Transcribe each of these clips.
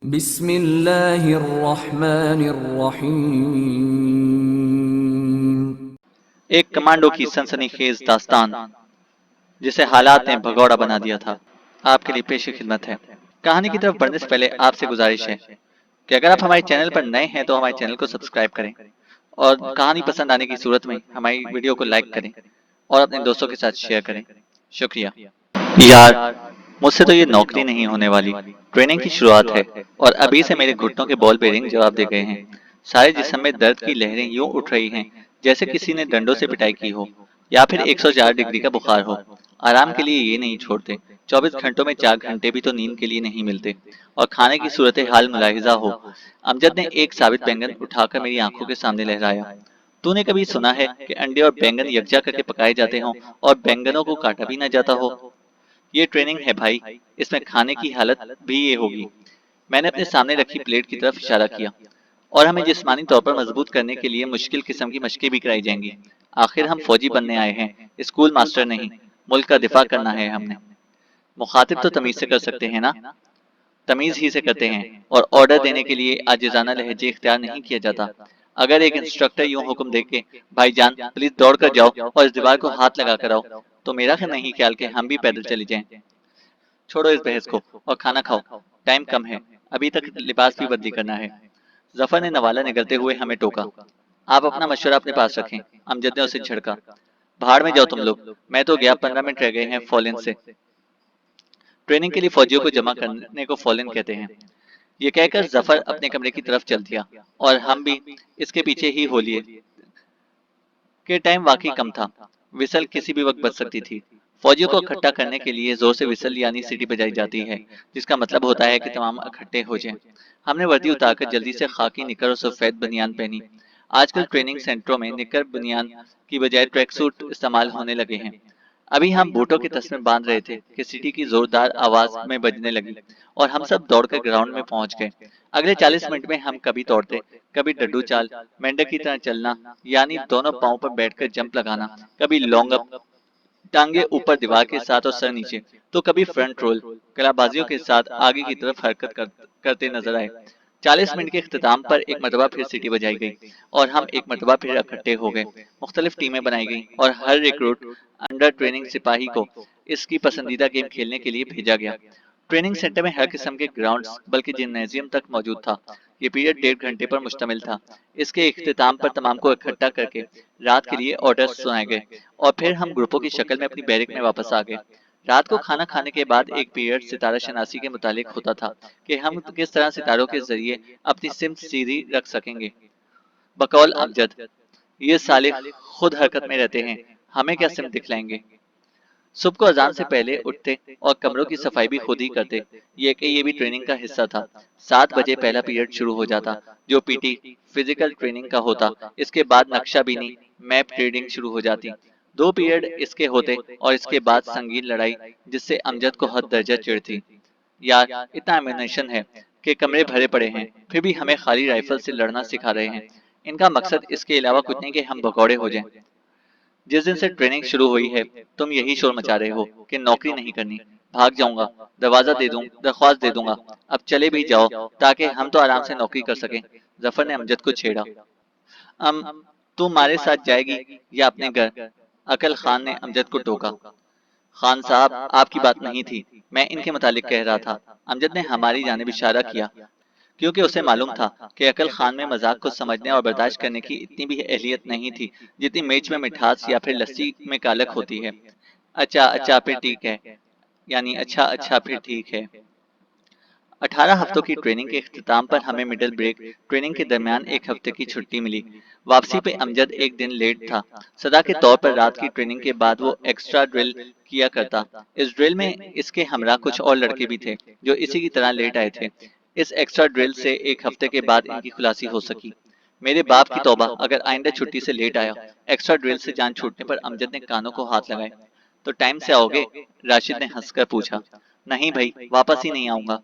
बिस्मिल्लाहिर्रहमानिर्रहीम। एक कमांडो की सनसनीखेज दास्तान जिसे हालात ने भगौड़ा बना दिया था, आपके लिए पेश खिदमत है। कहानी की तरफ बढ़ने से पहले आपसे गुजारिश है कि अगर आप हमारे चैनल पर नए हैं तो हमारे चैनल को सब्सक्राइब करें और कहानी पसंद आने की सूरत में हमारी वीडियो को लाइक करें और अपने दोस्तों के साथ शेयर करें। शुक्रिया। यार, मुझसे तो ये नौकरी नहीं होने वाली। ट्रेनिंग की शुरुआत है और अभी से मेरे घुटनों के बॉल बेरिंग जवाब दे गए हैं। सारे जिस्म में दर्द की लहरें यूं उठ रही हैं जैसे किसी ने डंडों से पिटाई की हो या फिर 104 डिग्री का बुखार हो। आराम के लिए ये नहीं छोड़ते। 24 घंटों में 4 घंटे भी तो नींद के लिए नहीं मिलते। और खाने की सूरत हाल मुलाहिजा हो। अमजद ने एक साबित बैंगन उठाकर मेरी आंखों के सामने लहराया। तूने कभी सुना है कि अंडे और बैंगन यकजा करके पकाए जाते हों और बैंगनों को काटा भी ना जाता हो? ये ट्रेनिंग है भाई, इसमें खाने की हालत भी ये होगी। मैंने अपने सामने रखी प्लेट की तरफ इशारा किया। और हमें जिस्मानी तौर पर मजबूत करने के लिए मुश्किल किस्म की मशकें भी कराई जाएंगी। आखिर हम फौजी बनने आए हैं, स्कूल मास्टर नहीं। मुल्क का दिफा करना है हमने। मुखातिब तो तमीज से कर सकते हैं ना? तमीज ही से करते हैं और ऑर्डर देने के लिए आजिजाना लहजे इख्तियार नहीं किया जाता। अगर एक इंस्ट्रक्टर यूं हुक्म दे के भाईजान प्लीज दौड़ कर जाओ और इस दीवार को हाथ लगा कर आओ, तो मेरा नहीं ख्याल कि हम भी पैदल चले जाएं। छोड़ो इस बहस को और खाना खाओ। टाइम कम है, अभी तक लिबास भी बदली करना है। जफर ने नवाला निगलते हुए हमें टोका। आप अपना मशवरा अपने पास रखें। अमजद ने उसे झड़का। भाड़ में जाओ तुम लोग, मैं तो गया, 15 मिनट रह गए हैं फॉलन से। ट्रेनिंग के लिए फौजियों को जमा करने को फॉलन कहते हैं। ये कहकर जफर अपने कमरे की तरफ चल दिया और हम भी इसके पीछे ही हो लिए। के टाइम वाकई कम था। विसल किसी भी वक्त बज सकती थी। फौजियों को इकट्ठा करने के लिए जोर से विसल यानी सीटी बजाई जाती है, जिसका मतलब होता है कि तमाम इकट्ठे हो जाएं। हमने वर्दी उतारकर जल्दी से खाकी निकर और सफेद बनियान पहनी। आजकल ट्रेनिंग सेंटरों में निकर बनियान की बजाय ट्रैक सूट इस्तेमाल होने लगे हैं। अभी हम बूटों के तस्मे बांध रहे थे कि सीटी की जोरदार आवाज में बजने लगी और हम सब दौड़कर ग्राउंड में पहुंच गए। अगले 40 मिनट में हम कभी दौड़ते, कभी डड्डू चाल, मेंढक की तरह चलना यानी दोनों पांव पर बैठकर जंप लगाना, कभी लॉन्ग अप, टांगे ऊपर दीवार के साथ और सर नीचे, तो कभी फ्रंट रोल, कलाबाजियों के साथ आगे की तरफ हरकत करते नजर आए। 40 मिनट के इख्तिताम पर एक मरतबा फिर सीटी बजाई गई और हम एक मरतबा फिर इकट्ठे हो गए। मुख्तलिफ टीमें बनाई गई और हर रिक्रूट अंडर ट्रेनिंग सिपाही को इसकी पसंदीदा गेम खेलने के लिए भेजा गया। ट्रेनिंग सेंटर में हर किस्म के ग्राउंड्स बल्कि जिम्नेजियम तक मौजूद था। ये पीरियड 1.5 घंटे पर मुश्तमिल था। इसके इख्तिताम पर तमाम को इकट्ठा करके रात के लिए ऑर्डर्स सुनाए गए और फिर हम ग्रुपों की शक्ल में अपनी बैरक में वापस आ गए। रात को खाना खाने के बाद एक पीरियड सितारा शनासी के मुतालिक होता था कि हम किस तरह सितारों के जरिए अपनी सिमत सीधी रख सकेंगे। बकौल अमजद, ये साले खुद हरकत में रहते हैं, हमें क्या सिमत दिखलाएंगे। सुबह को अजान से पहले उठते और कमरों की सफाई भी खुद ही करते। ये भी ट्रेनिंग का हिस्सा था। 7 बजे पहला पीरियड शुरू हो जाता, जो पीटी फिजिकल ट्रेनिंग का होता। इसके बाद नक्शा बीनी मैप ट्रेडिंग शुरू हो जाती। 2 पीरियड इसके होते और इसके बाद संगीन लड़ाई, जिससे अमजद को हद दर्जा चिढ़ थी। यार, इतना एमिनेशन है कि कमरे भरे पड़े हैं, फिर भी हमें खाली राइफल से लड़ना सिखा रहे हैं। इनका मकसद इसके अलावा कुछ नहीं कि हम भगौड़े हो जाएं। जिस दिन से ट्रेनिंग शुरू हुई है तुम यही शोर मचा रहे हो कि नौकरी नहीं करनी, भाग जाऊंगा, दरवाजा दे दूं, दरख्वास्त दे दूंगा। अब चले भी जाओ ताकि हम तो आराम से नौकरी कर सकें। जफर ने अमजद को छेड़ा। अम तू हमारे साथ जाएगी या अपने घर? अकल खान ने अमजद को टोका। खान साहब, आपकी बात नहीं थी, मैं इनके मुतालिक कह रहा था। अमजद ने हमारी जानिब इशारा किया, क्योंकि उसे मालूम था कि अकल खान में मजाक को समझने और बर्दाश्त करने की इतनी भी अहलियत नहीं थी जितनी मिर्च में मिठास या फिर लस्सी में कालक होती है। अच्छा अच्छा फिर ठीक है, यानी अच्छा अच्छा फिर ठीक है। 18 हफ्तों की ट्रेनिंग के इख्तिताम पर हमें मिडिल ब्रेक ट्रेनिंग के दरमियान एक हफ्ते की छुट्टी मिली। वापसी पे अमजद एक दिन लेट था। सदा के तौर पर रात की ट्रेनिंग के बाद वो एक्स्ट्रा ड्रिल किया करता। इस ड्रिल में इसके हमरा कुछ और लड़के भी थे जो इसी की तरह लेट आए थे। इस एक्स्ट्रा ड्रिल से एक हफ्ते के बाद इनकी खुलासी हो सकी। मेरे बाप की तौबा, अगर आइंदा छुट्टी से लेट आया। एक्स्ट्रा ड्रिल से जान छूटने पर अमजद ने कानों को हाथ लगाए। तो टाइम से आओगे? राशिद ने हंसकर पूछा। नहीं भाई, वापस ही नहीं आऊंगा।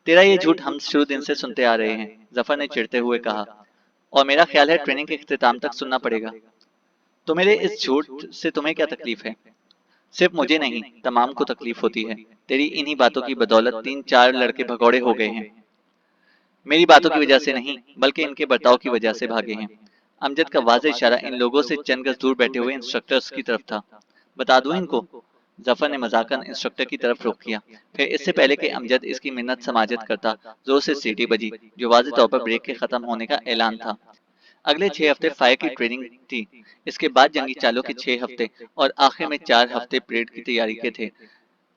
तेरा ये झूठ हम शुरू दिन से सुनते आ रहे हैं, जफर ने चिढ़ते हुए कहा। और मेरा ख्याल है ट्रेनिंग के इख्तिताम तक सुनना पड़ेगा। तो मेरे इस झूठ से तुम्हें क्या तकलीफ है? सिर्फ मुझे नहीं, तमाम को तकलीफ होती है। तेरी इन्हीं बातों की बदौलत 3-4 लड़के भगौड़े हो गए हैं। मेरी बातों की वजह से नहीं, बल्कि इनके बर्ताव की वजह से भागे हैं। अमजद का वाज़ेह इशारा इन लोगों से चंद गज दूर बैठे हुए इंस्ट्रक्टर्स की तरफ था। बता दूं इनको? जफर ने मजाकन इंस्ट्रक्टर की तरफ रुख किया। फिर इससे पहले कि अमजद इसकी मिन्नत समाजत करता, जोर से सीटी बजी, जो वाज़ेह तौर पर ब्रेक के खत्म होने का ऐलान था। अगले 6 हफ्ते फायर की ट्रेनिंग थी। इसके बाद जंगी चालों के 6 हफ्ते और आखिर में 4 हफ्ते परेड की तैयारी के थे,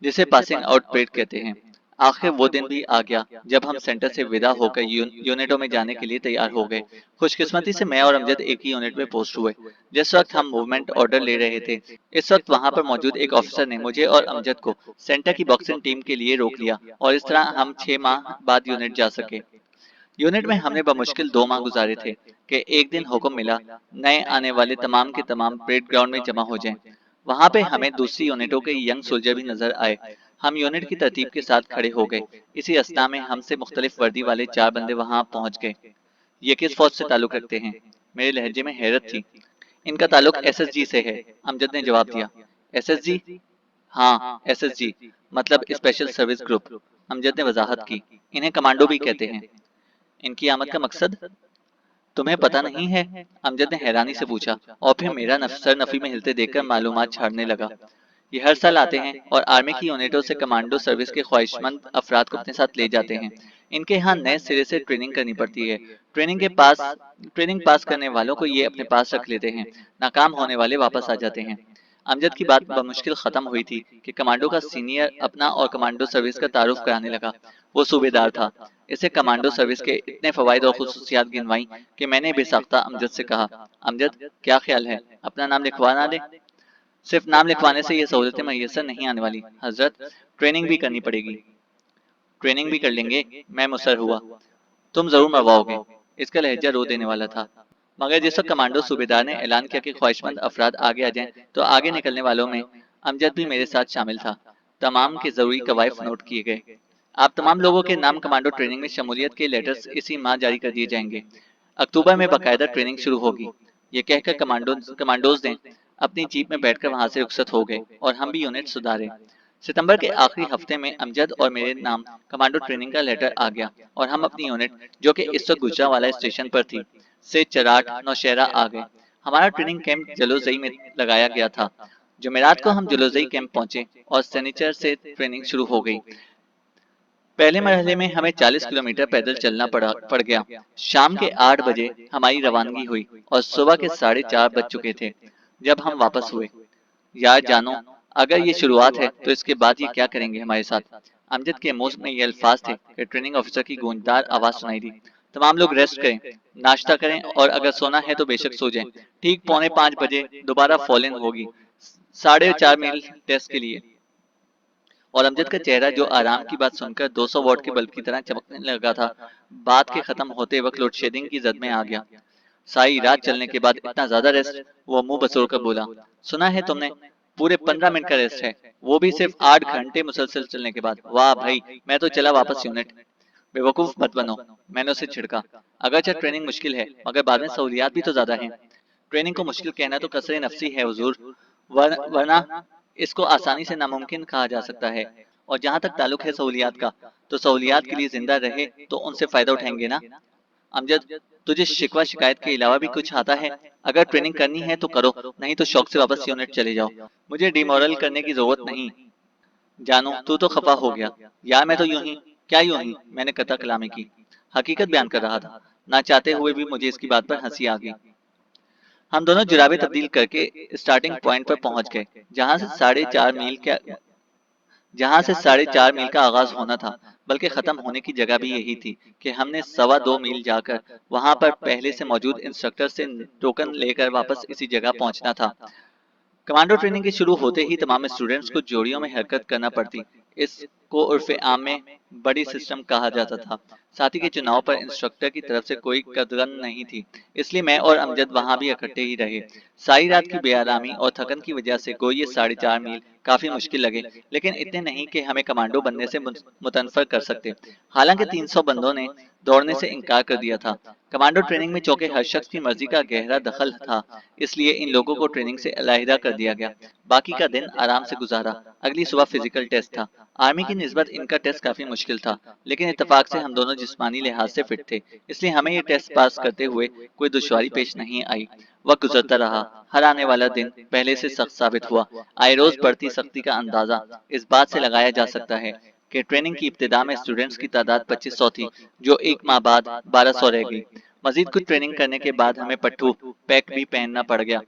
जिसे पासिंग आउट परेड कहते हैं। आखिर वो दिन भी आ गया जब हम सेंटर से विदा होकर यूनिटों में जाने के लिए तैयार हो गए। खुशकिस्मती से मैं और अमजद एक ही यूनिट में पोस्ट हुए। जिस वक्त हम मूवमेंट ऑर्डर ले रहे थे, इस वक्त वहां पर मौजूद एक ऑफिसर ने मुझे और अमजद को सेंटर की बॉक्सिंग टीम के लिए रोक लिया और इस तरह हम 6 माह बाद यूनिट जा सके। यूनिट में हमने बमुश्किल 2 माह गुजारे थे कि एक दिन हुक्म मिला, नए आने वाले तमाम के तमाम परेड ग्राउंड में जमा हो जाएं। वहां पे हमें दूसरी यूनिटों के यंग सोल्जर भी नजर आए। हम यूनिट की तरतीब के साथ खड़े हो गए। इसी अस्ना में हमसे मुख्तलिफ वर्दी वाले 4 बंदे वहां पहुंच गए। ये किस फौज से ताल्लुक रखते हैं? मेरे लहजे में हैरत थी। इनका ताल्लुक एसएसजी से है, अमजद ने जवाब दिया। एसएसजी? हाँ, एसएसजी मतलब स्पेशल सर्विस ग्रुप, अमजद ने वजाहत की। इन्हें कमांडो भी कहते हैं। इनकी आमद का मकसद तुम्हें पता नहीं है? अमजद ने हैरानी से पूछा और फिर मेरा सर नफी में हिलते देखकर मालूमात छाड़ने लगा। ये हर साल आते हैं और आर्मी की यूनिटों से कमांडो सर्विस के ख्वाहिशमंद अफराद को अपने साथ ले जाते हैं। इनके यहाँ नए सिरे से ट्रेनिंग करनी पड़ती है। ट्रेनिंग पास करने वालों को ये अपने पास रख लेते हैं। नाकाम होने वाले वापस आ जाते हैं। अमजद की बात बमुश्किल खत्म हुई थी कि कमांडो का सीनियर अपना और कमांडो सर्विस का तारुफ कराने लगा। वो सूबेदार था। इसे कमांडो सर्विस के इतने फवायद और खुसूसियात गिनवाई कि मैंने बेसाख्ता अमजद से कहा, अमजद क्या ख्याल है, अपना नाम लिखवा ना दे? सिर्फ नाम लिखवाने से ये सहूलतें मैसर नहीं आने वाली हजरत, ट्रेनिंग भी करनी पड़ेगी। ट्रेनिंग भी कर लेंगे, मैं मुसर हुआ। तुम जरूर मरवाओगे। इसका लहजा रो देने वाला था। मगर जिस वक्त कमांडो सूबेदार ने ऐलान किया कि ख्वाहिशमंद अफराद आगे आ जाएं, तो आगे निकलने वालों में अमजद भी मेरे साथ शामिल था। तमाम के जरूरी कवायद नोट किए गए। आप तमाम लोगों के नाम कमांडो ट्रेनिंग में शमूलियत के लेटर्स इसी माह जारी कर दिए जाएंगे। अक्टूबर में बाकायदा ट्रेनिंग शुरू होगी। ये कहकर कमांडोज ने अपनी जीप में बैठकर वहां से रुखसत हो गए और हम भी यूनिट सुधारे। सितंबर के आखिरी हफ्ते में अमजद और मेरे नाम कमांडो ट्रेनिंग का लेटर आ गया और हम अपनी यूनिट, जो कि इस वक्त गुजरांवाला स्टेशन पर थी, से चराट नौशहरा आ गए। हमारा ट्रेनिंग कैंप जलोजई में लगाया गया था। जुमेरात को हम जलोजई कैंप पहुंचे और सनीचर से ट्रेनिंग शुरू हो गई। पहले मरहले में हमें 40 किलोमीटर पैदल चलना पड़ गया। शाम के 8 बजे हमारी रवानगी हुई और सुबह के 4:30 बज चुके थे जब हम वापस हुए। यार जानो, अगर ये शुरुआत है तो इसके बाद ये क्या करेंगे हमारे साथ? अमजद के मुंह में ये अल्फाज थे कि ट्रेनिंग ऑफिसर की गूंजदार आवाज सुनाई दी। तमाम लोग रेस्ट करें, नाश्ता करें और अगर सोना है तो बेशक सो जाएं। ठीक 4:45 बजे दोबारा फॉल इन होगी, 4.5 मील टेस्ट के लिए। और अमजद का चेहरा, जो आराम की बात सुनकर 200 वॉट के बल्ब की तरह चमकने लगा था, बात के खत्म होते वक्त लोड शेडिंग की जद में आ गया। सारी रात चलने के बाद इतना ज्यादा रेस्ट? वो मुंह बसोड़ कर बोला। सुना है तुमने, पूरे 15 मिनट का रेस्ट है, वो भी सिर्फ 8 घंटे मुसलसल चलने के बाद। वाह भाई, मैं तो चला वापस यूनिट। बेवकूफ मत बनो, मैंने उसे छिड़का। अगरचे ट्रेनिंग मुश्किल है, मगर बाद में सहूलियात भी तो ज्यादा हैं। ट्रेनिंग को मुश्किल कहना तो कसरे नफसी है हुजूर, वरना इसको आसानी से नामुमकिन कहा जा सकता है। और जहां तक ताल्लुक है सहूलियात का, तो सहूलियात के लिए जिंदा रहे तो उनसे फायदा उठाएंगे ना। अमजद, तुझे शिकवा शिकायत के अलावा भी कुछ आता है? अगर ट्रेनिंग करनी है तो करो, नहीं तो शौक से वापस यूनिट चले जाओ। मुझे डिमोरल करने की जरूरत नहीं। जानू, तू तो खफा हो गया। यार मैं तो यूं ही, क्या यूं ही, मैंने कता कलामी की। हकीकत बयान कर रहा था। ना चाहते हुए भी मुझे इसकी बात पर हंसी आ गई। हम दोनों जुराबे तब्दील करके स्टार्टिंग पॉइंट पर पहुंच गए, जहां से 4.5 मील का आगाज होना था, बल्कि खत्म होने की जगह भी यही थी कि हमने 2.25 मील जाकर वहां पर पहले से मौजूद इंस्ट्रक्टर से टोकन लेकर वापस इसी जगह पहुंचना था। कमांडो ट्रेनिंग के शुरू होते ही तमाम स्टूडेंट्स को जोड़ियों में हरकत करना पड़ती। इसको उर्फ आम में बड़ी सिस्टम कहा जाता था। साथी के चुनाव पर इंस्ट्रक्टर की तरफ से कोई कदगन नहीं थी, इसलिए मैं और अमजद वहां भी इकट्ठे ही रहे। सारी रात की बेआरामी और थकन की वजह से गोई 4.5 मील काफी मुश्किल लगे, लेकिन इतने नहीं कि हमें कमांडो बनने से मुतनफर कर सकते। हालांकि 300 बंदों ने दौड़ने से इनकार कर दिया था। कमांडो ट्रेनिंग में चौके हर शख्स की मर्जी का गहरा दखल था, इसलिए इन लोगों को ट्रेनिंग से अलहदा कर दिया गया। बाकी का दिन आराम से गुजारा। अगली सुबह फिजिकल टेस्ट था। आर्मी की निस्बत इनका टेस्ट काफी मुश्किल था, लेकिन इत्तेफाक से हम दोनों जिस्मानी लिहाज से फिट थे, इसलिए हमें ये टेस्ट पास करते हुए कोई दुश्वारी पेश नहीं आई। वक्त गुजरता रहा। हर आने वाला दिन पहले से सख्त साबित हुआ। आए रोज बढ़ती सख्ती का अंदाजा इस बात से लगाया जा सकता है कि ट्रेनिंग की इब्तिदा में स्टूडेंट्स की तादाद 2500 थी, जो एक माह बाद 1200 रह गई। मजीद कुछ ट्रेनिंग करने के बाद हमें पट्टू पैक भी पहनना पड़ गया,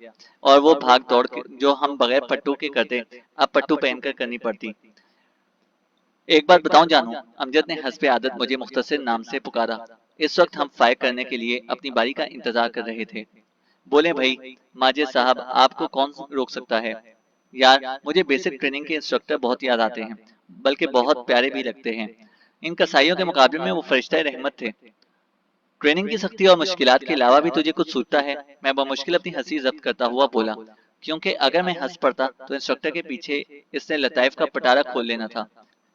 और वो भाग दौड़ के जो हम बगैर पट्टू के करते, अब पट्टू पहनकर करनी पड़ती। एक बात बताऊं जानू, अमजद ने हस्बे आदत मुझे मुख्तसर नाम से पुकारा। इस वक्त हम फायर करने के लिए अपनी बारी का इंतजार कर रहे थे। बोले, भाई माजिद साहब, आपको कौन रोक सकता है। यार, मुझे बेसिक ट्रेनिंग के इंस्ट्रक्टर बहुत याद आते हैं, बल्कि बहुत प्यारे भी लगते हैं। इन कसाईयों के मुकाबले में वो फरिश्ता रहमत थे। ट्रेनिंग की सख्ती और मुश्किलात के अलावा भी तुझे कुछ सूझता है। मैं बमुश्किल अपनी हंसी जब्त करता हुआ बोला, क्योंकि अगर मैं हंस पड़ता तो इंस्ट्रक्टर के पीछे इसने लताइफ का पटारा खोल लेना था।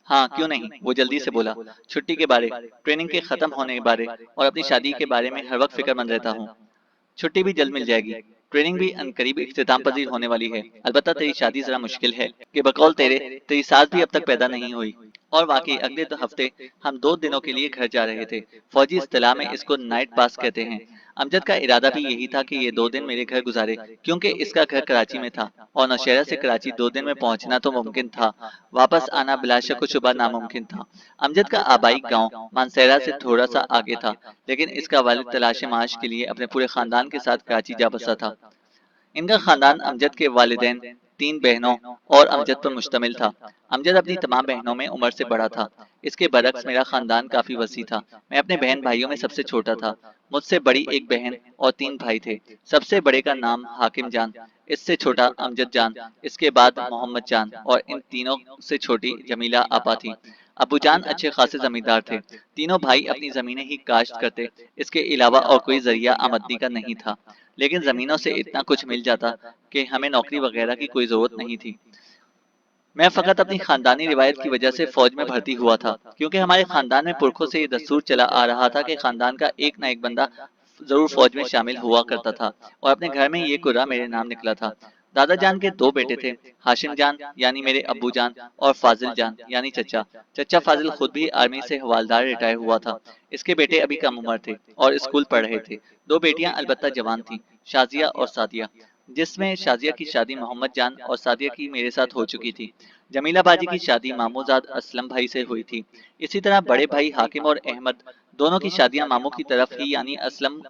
हाँ, क्यों नहीं, वो जल्दी से बोला। छुट्टी के बारे, ट्रेनिंग के खत्म होने के बारे और अपनी शादी के बारे में हर वक्त फिक्रमंद रहता हूँ। छुट्टी भी जल्द मिल जाएगी। ट्रेनिंग भी अनकरीब इख्तिताम पजीर होने वाली है। अलबत्ता तेरी शादी जरा मुश्किल है कि बकौल तेरी सास भी अब तक पैदा नहीं हुई। और वाकई अगले हफ्ते हम 2 दिनों के लिए घर जा रहे थे। फौजी इस्तिलाह में इसको नाइट पास कहते हैं। अमजद का इरादा भी यही था कि ये 2 दिन मेरे घर गुजारे, क्योंकि इसका घर कराची में था और नौशहरा से कराची 2 दिन में पहुंचना तो मुमकिन था, वापस आना बिलाशक शुबा नामुमकिन था। अमजद का आबाई गांव मानसेरा से थोड़ा सा आगे था, लेकिन इसका वालिद तलाश माश के लिए अपने पूरे खानदान के साथ कराची जा बसा था। इनका खानदान अमजद के वालिदैन, 3 बहनों और अमजद पर मुश्तमिल था। अमजद अपनी तमाम बहनों में उम्र से बड़ा था। इसके बरक्स मेरा खानदान काफी वसी था। मैं अपने बहन भाइयों में सबसे छोटा था। मुझसे बड़ी एक बहन और 3 भाई थे। सबसे बड़े का नाम हाकिम जान, इससे छोटा अमजद जान, इसके बाद मोहम्मद जान और इन तीनों से छोटी जमीला आपा थी। अबू जान अच्छे खासे जमींदार थे। तीनों भाई अपनी जमीनें ही काश्त करते, इसके अलावा और कोई जरिया आमदनी का नहीं था। लेकिन जमीनों से इतना कुछ मिल जाता कि हमें नौकरी वगैरह की कोई जरूरत नहीं थी। मैं फकत अपनी खानदानी रिवायत की वजह से फौज में भर्ती हुआ था, क्योंकि हमारे खानदान में पुरखों से ये दस्तूर चला आ रहा था कि खानदान का एक ना एक बंदा जरूर फौज में शामिल हुआ करता था, और अपने घर में ये कुर्रा मेरे नाम निकला था। दादा जान के 2 बेटे थे, हाशिम जान यानी मेरे अब्बू जान और फाजिल जान यानी चचा। चचा फाजिल खुद भी आर्मी से हवालदार रिटायर हुआ था। इसके बेटे अभी कम उम्र थे और स्कूल पढ़ रहे थे। 2 बेटियां अलबत्ता जवान थी, शाजिया और सादिया, जिसमें शाजिया की शादी मोहम्मद जान और सादिया की मेरे साथ हो चुकी थी। जमीला बाजी की शादी मामूजाद असलम भाई से हुई थी। इसी तरह बड़े भाई हाकिम और अहमद दोनों की शादियां मामू की तरफ ही यानी असलम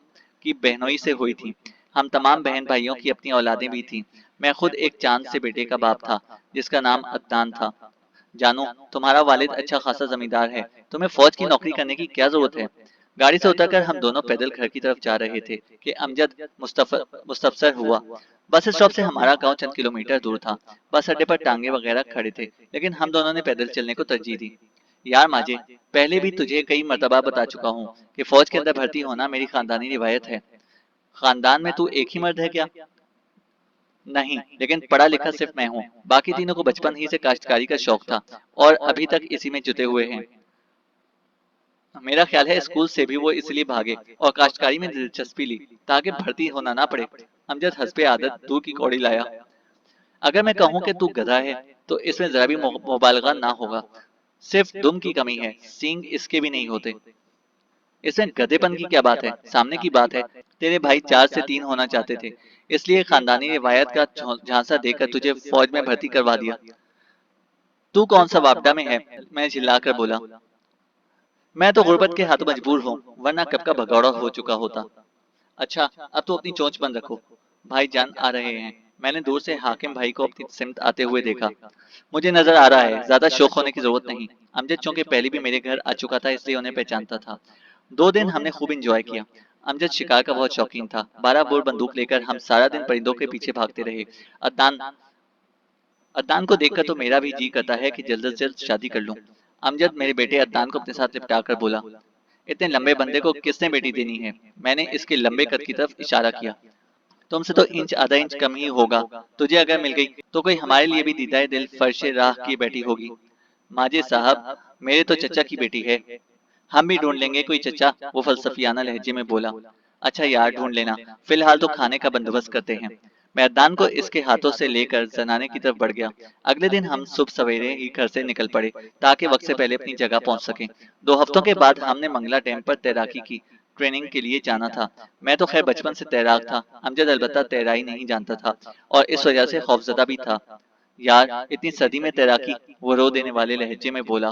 की बहनोई से हुई थी। हम तमाम बहन भाइयों की अपनी औलादें भी थीं। मैं खुद एक चांद से बेटे का बाप था, जिसका नाम अदनान था। जानू, तुम्हारा वालिद अच्छा खासा जमींदार है, तुम्हें फौज की नौकरी करने की क्या जरूरत है। गाड़ी से उतरकर हम दोनों पैदल घर की तरफ जा रहे थे कि अमजद मुस्तफसर हुआ। बस स्टॉप से हमारा गांव चंद किलोमीटर दूर था। बस अड्डे पर टांगे वगैरह खड़े थे, लेकिन हम दोनों ने पैदल चलने को तरजीह दी। यार माजे, पहले भी तुझे कई मर्तबा बता चुका हूँ कि फौज के अंदर भर्ती होना मेरी खानदानी रिवायत है। खानदान में तू एक ही मर्द है क्या। नहीं, लेकिन पढ़ा लिखा सिर्फ मैं हूँ। बाकी तीनों को बचपन ही से काश्तकारी का शौक था और अभी तक इसी में जुटे हुए हैं। मेरा ख्याल है स्कूल से भी वो इसलिए भागे और काश्तकारी में दिलचस्पी ली, ताकि भर्ती होना ना पड़े। अमजद हंसपे आदत दूर की कौड़ी लाया। अगर मैं कहूँ कि तू गधा है तो इसमें जरा भी मुबालगा ना होगा। सिर्फ दुम की कमी है, सींग इसके भी नहीं होते। इसमें गधेपन की क्या बात है, सामने की बात है। तेरे भाई 4 से 3 होना चाहते थे, इसलिए खानदानी रिवायत का झांसा देकर तुझे फौज में भर्ती करवा दिया। तू कौन सा वापडा में है, मैं चिल्लाकर बोला। मैं तो गुर्बत के हाथों मजबूर हूँ, वरना कब का भगौड़ा हो चुका होता। अच्छा, अब तो अपनी चोंच बंद रखो, भाई जान आ रहे हैं। मैंने दूर से हाकिम भाई को अपनी सिमत आते हुए देखा। मुझे नजर आ रहा है, ज्यादा शौक होने की जरूरत नहीं। अमजद चूंकि पहले भी मेरे घर आ चुका था, इसलिए उन्हें पहचानता था। 2 दिन हमने खूब इंजॉय किया। अमजद शिकार का बहुत शौकीन था। 12 बोर बंदूक लेकर हम सारा दिन परिंदों के पीछे भागते रहे। अदनान अदनान को देखकर तो मेरा भी जी करता है कि जल्द से जल्द शादी कर लूं। अमजद मेरे बेटे अदनान को अपने साथ लिपटा कर बोला, इतने लंबे बंदे को किसने बेटी देनी है। मैंने इसके लंबे कद की तरफ इशारा किया। तुमसे तो इंच आधा इंच कम ही होगा। तुझे अगर मिल गई तो कोई हमारे लिए भी दीदाए दिल फर्शे राह की बैठी होगी। माजे साहब, मेरे तो चचा की बेटी है। हम भी ढूंढ लेंगे कोई चचा, वो फलसफियाना लहजे में बोला। अच्छा यार, ढूंढ लेना, फिलहाल तो खाने का बंदोबस्त करते हैं। मैं अदनान को इसके हाथों से लेकर जनाने की तरफ बढ़ गया। अगले दिन हम सुबह सवेरे ही घर से निकल पड़े ताकि वक्त से पहले अपनी जगह पहुंच सकें। 2 हफ्तों के बाद हमने मंगला डैम पर तैराकी की ट्रेनिंग के लिए जाना था। मैं तो खैर बचपन से तैराक था, अमजद अलबत्ता तैराई नहीं जानता था और इस वजह से खौफजदा भी था। यार, इतनी सर्दी में तैराकी, वो रो देने वाले लहजे में बोला।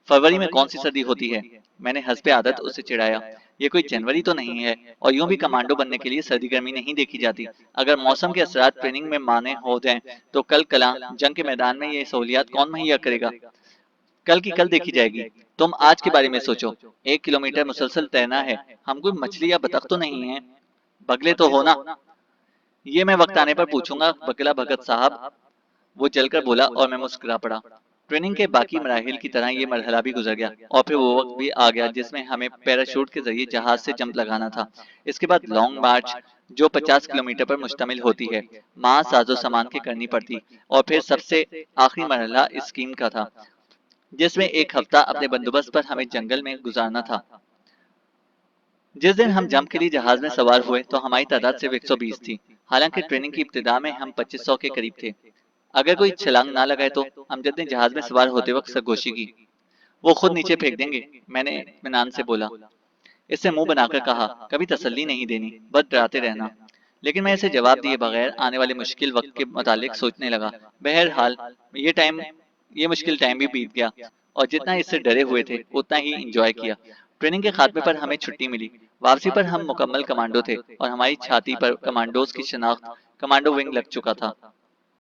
फरवरी में कौन सी सर्दी होती है? मैंने हस्बे आदत उसे चिढ़ाया। ये कोई जनवरी तो नहीं है, और यूं भी कमांडो बनने के लिए सर्दी गर्मी नहीं देखी जाती। अगर मौसम के असरात ट्रेनिंग में माने हो जाएं, तो कल कला जंग के मैदान में ये सहूलियात कौन मुहैया करेगा? कल की कल देखी जाएगी। तुम आज के बारे में सोचो। 1 किलोमीटर मुसलसल तैरना है। हम कोई मछली या बतख तो नहीं है। बगले तो हो ना? ये मैं वक्त आने पर पूछूंगा बगला भगत साहब, वो जलकर बोला और मैं मुस्कुरा पड़ा। ट्रेनिंग के बाकी मराहिल की तरह ये मरहला भी गुजर गया और फिर वो वक्त भी आ गया जिसमें हमें पैराशूट के जरिए जहाज से जंप लगाना था। इसके बाद लॉन्ग मार्च, जो 50 किलोमीटर पर मुश्तमिल होती है, माँ साजो सामान की करनी पड़ती। और फिर सबसे आखिरी मरहला इस स्कीम का था, जिसमें 1 हफ्ता अपने बंदोबस्त पर हमें जंगल में गुजारना था। जिस दिन हम जंप के लिए जहाज में सवार हुए तो हमारी तादाद सिर्फ 120 थी। हालांकि ट्रेनिंग की इब्तिदा में हम 2500 के करीब थे। अगर कोई छलांग ना लगाए तो? अमजद ने जहाज में सवार होते वक्त सरगोशी की। वो खुद नीचे फेंक देंगे, मैंने इत्मीनान से बोला। इससे मुंह बनाकर कहा, कभी तसल्ली नहीं देनी, बस डराते रहना। लेकिन मैं इसे जवाब दिए बगैर आने वाले मुश्किल वक्त के मुतालिक सोचने लगा। बहरहाल ये टाइम ये मुश्किल टाइम भी बीत गया और जितना इससे डरे हुए थे उतना ही इंजॉय किया। ट्रेनिंग के खात्मे पर हमें छुट्टी मिली। वापसी पर हम मुकम्मल कमांडो थे और हमारी छाती पर कमांडोज की शनाख्त कमांडो विंग लग चुका था।